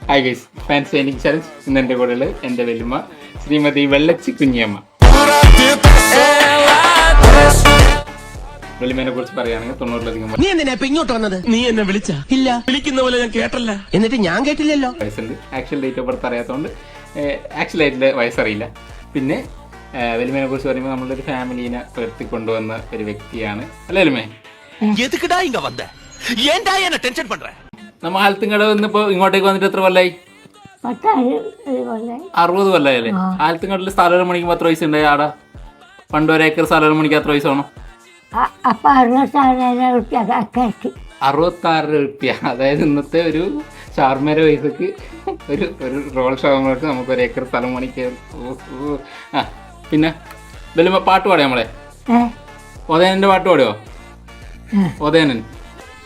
Hi guys, fans painting challenge. ഇന്ന് എൻ്റെ കൂടെയുള്ള എൻ്റെ വല്യമ്മ ശ്രീമതി വെള്ളച്ചി കുഞ്ഞിയമ്മ. വെള്ളിമേനെ കുറിച്ച് പറയുകയാണെങ്കിൽ 90-ലധികം നീ എന്തിനാ ഇപ്പൊ ഇങ്ങോട്ട് വന്നത്? നീ എന്നെ വിളിച്ച? ഇല്ല, വിളിക്കുന്ന പോലെ ഞാൻ കേട്ടല്ല. എന്നിട്ട് ഞാൻ കേട്ടില്ലല്ലോ. വയസ്സുണ്ട്. ആക്ച്വൽ ഡേറ്റ് ഓഫ് ബർത്ത് അറിയാത്തതുകൊണ്ട് ആക്ച്വൽ ഡേറ്റിലെ വയസ്സറിയില്ല. പിന്നെ വെല്ലുമേനെ കുറിച്ച് പറയുമ്പോൾ നമ്മളൊരു ഫാമിലീനെ ഉയർത്തിക്കൊണ്ടുവന്ന ഒരു വ്യക്തിയാണ് അല്ലേ വെല്ലുമേ? നമ്മ ആലത്തുംകട വന്നിപ്പോ ഇങ്ങോട്ടേക്ക് വന്നിട്ട് എത്ര കൊല്ലായി? 60 കൊല്ലായല്ലേ? ആലത്തുംകടയിൽ സ്ഥലം മണിക്ക് എത്ര പൈസ ഉണ്ടായി? ആടെ പണ്ട് ഒരു ഏക്കർ സ്ഥലം മണിക്ക് എത്ര പൈസ വേണം? 66 റുപ്യ. അതായത് ഇന്നത്തെ ഒരു ഷാർമേര പൈസക്ക് ഒരു റോൾ ഷവർമക്ക് നമുക്ക് ഒരു ഏക്കർ സ്ഥലം മണിക്ക്. ആ പിന്നെ വെല്ലുമ്മ പാട്ട് പാടിയോ? നമ്മളെ ഒതേനന്റെ പാട്ട് പാടുവോ? ഒതേനൻ.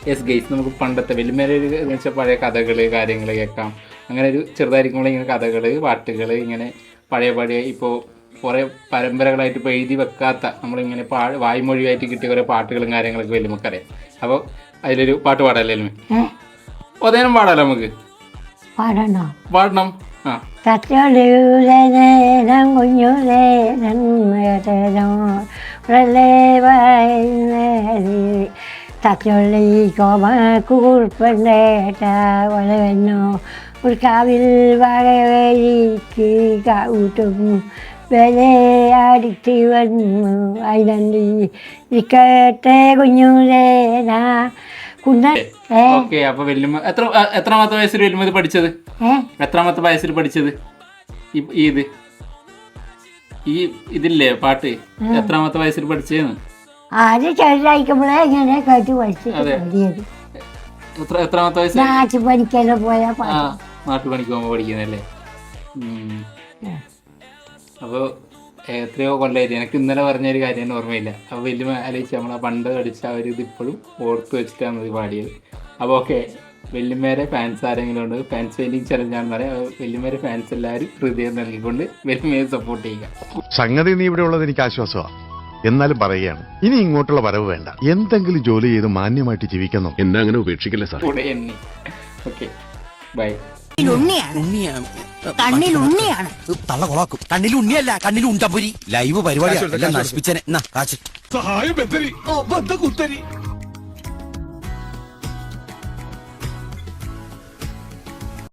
യെസ് ഗൈസ്, നമുക്ക് പണ്ടത്തെ വെല്ലുമേരെ എന്ന് വെച്ചാൽ പഴയ കഥകൾ കാര്യങ്ങൾ കേൾക്കാം. അങ്ങനെ ഒരു ചെറുതായിരിക്കുമ്പോൾ ഇങ്ങനെ കഥകൾ പാട്ടുകൾ ഇങ്ങനെ പഴയ ഇപ്പോൾ കുറേ പരമ്പരകളായിട്ട് ഇപ്പോൾ എഴുതി വെക്കാത്ത നമ്മളിങ്ങനെ വായ്മൊഴിയായിട്ട് കിട്ടിയ കുറേ പാട്ടുകളും കാര്യങ്ങളൊക്കെ വെല്ലുമക്കറിയാം. അപ്പോൾ അതിലൊരു പാട്ട് പാടാല്ലേ വെല്ലുമ? ഒതേനം പാടാലോ നമുക്ക്? പാടണം. ആ തച്ചൊള്ളി കോമക്കൂർപ്പണ്ടേട്ട വളവന്നോ ഒരു കാവിൽ വകവഴിക്ക് കൂട്ടും വിലയാടിച്ച് വന്നു അതിനണ്ടി ഇരിക്കട്ടെ കുഞ്ഞുലേന കുന്ന. ഓക്കെ, അപ്പൊ വെല്ലുമ്മ എത്രാമത്തെ വയസ്സിൽ വെല്ലുമ്മ ഇത് പഠിച്ചത്? എത്രാമത്തെ വയസ്സിൽ പഠിച്ചത് ഇതില്ലേ പാട്ട്? എത്രാമത്തെ വയസ്സിൽ പഠിച്ചതെന്ന്? ആദ്യം ചെറുതായിക്കുമ്പോഴേ ഇങ്ങനെ കേട്ട് പഠിച്ചത്. എത്രാമത്തെ വയസ്സ്? നാട്ടു പണിക്കല്ലോ പോയാ നാട്ടു പണിക്ക് പോകുമ്പോ പഠിക്കുന്നല്ലേ? അപ്പോൾ എത്രയോ കൊല്ലായിട്ട് എനിക്ക് ഇന്നലെ പറഞ്ഞൊരു കാര്യം തന്നെ ഓർമ്മയില്ല. അപ്പോൾ വലിയ ആലോചിച്ച് നമ്മളെ പണ്ട് പഠിച്ച ആ ഒരു ഇതിപ്പോഴും ഓർത്ത് വെച്ചിട്ടാണ് ഇത് പാടിയത്. അപ്പോൾ ഓക്കെ, വെല്ലുമേരെ ഫാൻസ് ആരെങ്കിലും ഉണ്ട്, ഫാൻസ് പെയിന്റിംഗ് ചലഞ്ചാണെന്ന് പറയാം. വെല്ലുമേരെ ഫാൻസ് എല്ലാവരും ഹൃദയം നൽകിക്കൊണ്ട് വെല്ലുമേരെ സപ്പോർട്ട് ചെയ്യുക. സംഗതി നീ ഇവിടെ ഉള്ളത് എനിക്ക് ആശ്വാസമാണ്. എന്നാലും പറയുകയാണ്, ഇനി ഇങ്ങോട്ടുള്ള വരവ് വേണ്ട. എന്തെങ്കിലും ജോലി ചെയ്ത് മാന്യമായിട്ട് ജീവിക്കണം. എന്നെ അങ്ങനെ ഉപേക്ഷിക്കില്ല സാർ. Okay, by. കണ്ണിൽ ഉണ്ണിയാണ്. തള്ള കൊളാക്കും. കണ്ണിൽ ഉണ്ണിയല്ല, കണ്ണിൽ ഉണ്ടപുരി. ലൈവ് പരിപാടി നശിപ്പിച്ചനെ. സഹായം